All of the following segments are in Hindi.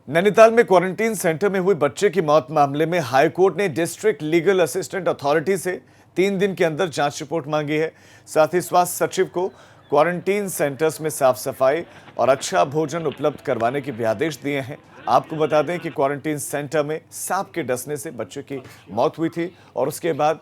नैनीताल में क्वारंटीन सेंटर में हुई बच्चे की मौत मामले में हाई कोर्ट ने डिस्ट्रिक्ट लीगल असिस्टेंट अथॉरिटी से 3 दिन के अंदर जांच रिपोर्ट मांगी है। साथ ही स्वास्थ्य सचिव को क्वारंटीन सेंटर्स में साफ सफाई और अच्छा भोजन उपलब्ध करवाने के भी आदेश दिए हैं। आपको बता दें कि क्वारंटीन सेंटर में सांप के डसने से बच्चे की मौत हुई थी और उसके बाद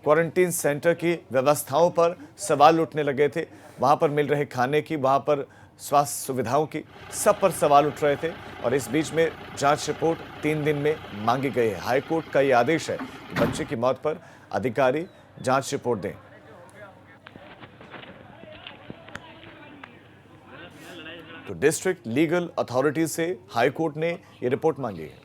क्वारंटीन सेंटर की व्यवस्थाओं पर सवाल उठने लगे थे। वहां पर मिल रहे खाने की, वहां पर स्वास्थ्य सुविधाओं की, सब पर सवाल उठ रहे थे और इस बीच में जांच रिपोर्ट 3 दिन में मांगी गई है। हाईकोर्ट का ये आदेश है कि बच्चे की मौत पर अधिकारी जांच रिपोर्ट दें। तो डिस्ट्रिक्ट लीगल अथॉरिटी से हाईकोर्ट ने ये रिपोर्ट मांगी है।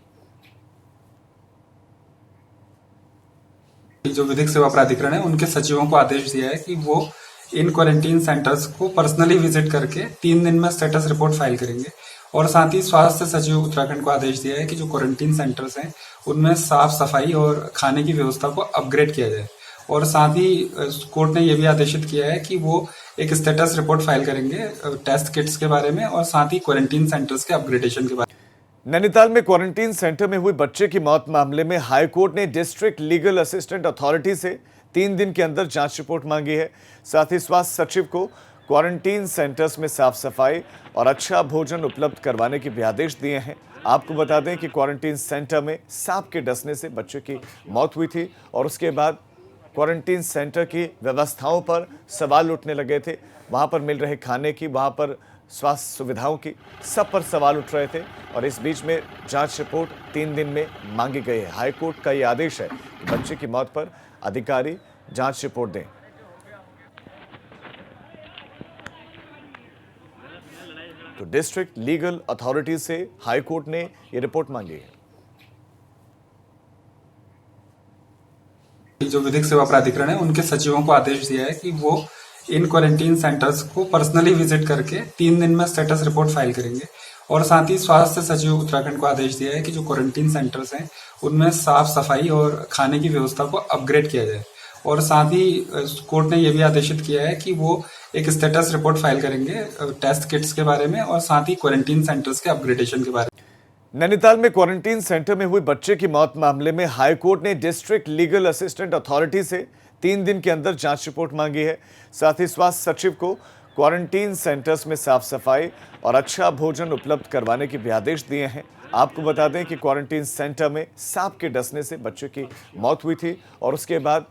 जो विधिक सेवा प्राधिकरण है उनके सचिवों को आदेश दिया है कि वो इन क्वारंटीन सेंटर्स को पर्सनली विजिट करके 3 दिन में स्टेटस रिपोर्ट फाइल करेंगे। और साथ ही स्वास्थ्य सचिव उत्तराखंड को आदेश दिया है कि जो क्वारंटीन सेंटर्स हैं उनमें साफ सफाई और खाने की व्यवस्था को अपग्रेड किया जाए। और साथ ही कोर्ट ने यह भी आदेशित किया है कि वो एक स्टेटस रिपोर्ट फाइल करेंगे टेस्ट किट्स के बारे में और साथ ही क्वारंटीन सेंटर्स के अपग्रेडेशन के बारे में। नैनीताल में क्वारंटीन सेंटर में हुई बच्चे की मौत मामले में हाईकोर्ट ने डिस्ट्रिक्ट लीगल असिस्टेंट अथॉरिटी से 3 दिन के अंदर जांच रिपोर्ट मांगी है। साथ ही स्वास्थ्य सचिव को क्वारंटीन सेंटर्स में साफ सफाई और अच्छा भोजन उपलब्ध करवाने के भी आदेश दिए हैं। आपको बता दें कि क्वारंटीन सेंटर में सांप के डसने से बच्चे की मौत हुई थी और उसके बाद क्वारंटीन सेंटर की व्यवस्थाओं पर सवाल उठने लगे थे। वहां पर मिल रहे खाने की, वहां पर स्वास्थ्य सुविधाओं की, सब पर सवाल उठ रहे थे और इस बीच में जांच रिपोर्ट 3 दिन में मांगी गई है। हाईकोर्ट का ये आदेश है कि बच्चे की मौत पर अधिकारी जांच रिपोर्ट दें। तो डिस्ट्रिक्ट लीगल अथॉरिटी से हाईकोर्ट ने ये रिपोर्ट मांगी है। जो विधिक सेवा प्राधिकरण है उनके सचिवों को आदेश दिया है कि वो इन क्वारंटीन सेंटर्स को पर्सनली विजिट करके 3 दिन में स्टेटस रिपोर्ट फाइल करेंगे। और साथ ही स्वास्थ्य सचिव उत्तराखंड को आदेश दिया है कि जो क्वारंटीन सेंटर्स हैं उनमें साफ सफाई और खाने की व्यवस्था को अपग्रेड किया जाए। और साथ ही कोर्ट ने यह भी आदेशित किया है कि वो एक स्टेटस रिपोर्ट फाइल करेंगे टेस्ट किट्स के बारे में और साथ ही क्वारंटीन सेंटर्स के अपग्रेडेशन के बारे में। नैनीताल में क्वारंटीन सेंटर में हुई बच्चे की मौत मामले में हाईकोर्ट ने डिस्ट्रिक्ट लीगल असिस्टेंट अथॉरिटी से 3 दिन के अंदर जांच रिपोर्ट मांगी है। साथ ही स्वास्थ्य सचिव को क्वारंटीन सेंटर्स में साफ सफाई और अच्छा भोजन उपलब्ध करवाने के भी आदेश दिए हैं। आपको बता दें कि क्वारंटीन सेंटर में सांप के डसने से बच्चे की मौत हुई थी और उसके बाद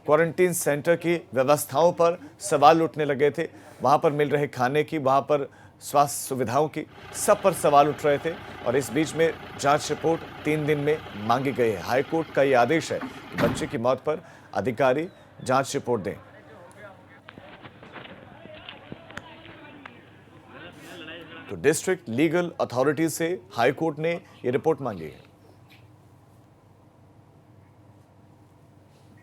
क्वारंटीन सेंटर की व्यवस्थाओं पर सवाल उठने लगे थे। वहां पर मिल रहे खाने की, वहां पर स्वास्थ्य सुविधाओं की, सब पर सवाल उठ रहे थे और इस बीच में जांच रिपोर्ट 3 दिन में मांगी गई है। हाईकोर्ट का ये आदेश है कि बच्चे की मौत पर अधिकारी जांच रिपोर्ट दें। तो डिस्ट्रिक्ट लीगल अथॉरिटी से हाईकोर्ट ने ये रिपोर्ट मांगी है।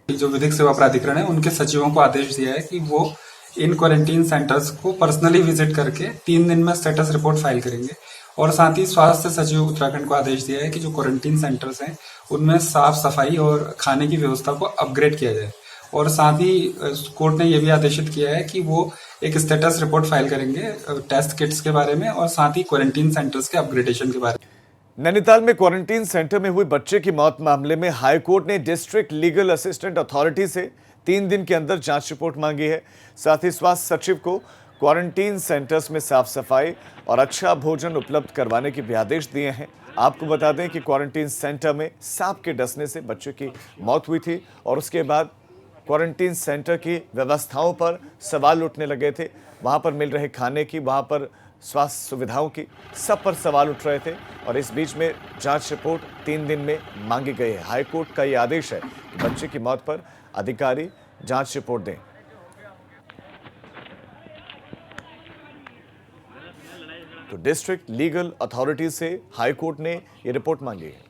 जो विधिक सेवा प्राधिकरण है उनके सचिवों को आदेश दिया है कि वो इन क्वारंटीन सेंटर्स को पर्सनली विजिट करके 3 दिन में स्टेटस रिपोर्ट फाइल करेंगे। और साथ ही स्वास्थ्य सचिव उत्तराखंड को आदेश दिया है कि जो क्वारंटीन सेंटर्स हैं उनमें साफ सफाई और खाने की व्यवस्था को अपग्रेड किया जाए। और साथ ही कोर्ट ने यह भी आदेशित किया है कि वो एक स्टेटस रिपोर्ट फाइल करेंगे टेस्ट किट्स के बारे में और साथ ही क्वारंटीन सेंटर्स के अपग्रेडेशन के बारे में। नैनीताल में क्वारंटीन सेंटर में हुई बच्चे की मौत मामले में हाईकोर्ट ने डिस्ट्रिक्ट लीगल असिस्टेंट अथॉरिटी से 3 दिन के अंदर जांच रिपोर्ट मांगी है। साथ ही स्वास्थ्य सचिव को क्वारंटीन सेंटर्स में साफ सफाई और अच्छा भोजन उपलब्ध करवाने के भी आदेश दिए हैं। आपको बता दें कि क्वारंटीन सेंटर में सांप के डसने से बच्चे की मौत हुई थी और उसके बाद क्वारंटीन सेंटर की व्यवस्थाओं पर सवाल उठने लगे थे। वहां पर मिल रहे खाने की, वहां पर स्वास्थ्य सुविधाओं की, सब पर सवाल उठ रहे थे और इस बीच में जांच रिपोर्ट 3 दिन में मांगी गई है। हाईकोर्ट का ये आदेश है कि बच्चे की मौत पर अधिकारी जांच रिपोर्ट दें। तो डिस्ट्रिक्ट लीगल अथॉरिटी से हाईकोर्ट ने ये रिपोर्ट मांगी है।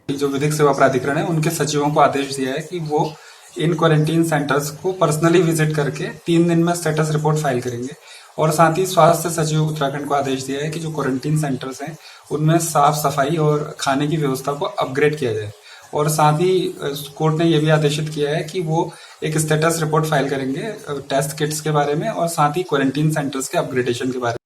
जो विधिक सेवा प्राधिकरण है उनके सचिवों को आदेश दिया है कि वो इन क्वारंटीन सेंटर्स को पर्सनली विजिट करके 3 दिन में स्टेटस रिपोर्ट फाइल करेंगे। और साथ ही स्वास्थ्य सचिव उत्तराखंड को आदेश दिया है कि जो क्वारंटीन सेंटर्स हैं उनमें साफ सफाई और खाने की व्यवस्था को अपग्रेड किया जाए। और साथ ही कोर्ट ने यह भी आदेशित किया है कि वो एक स्टेटस रिपोर्ट फाइल करेंगे टेस्ट किट्स के बारे में और साथ ही क्वारंटीन सेंटर्स के अपग्रेडेशन के बारे में।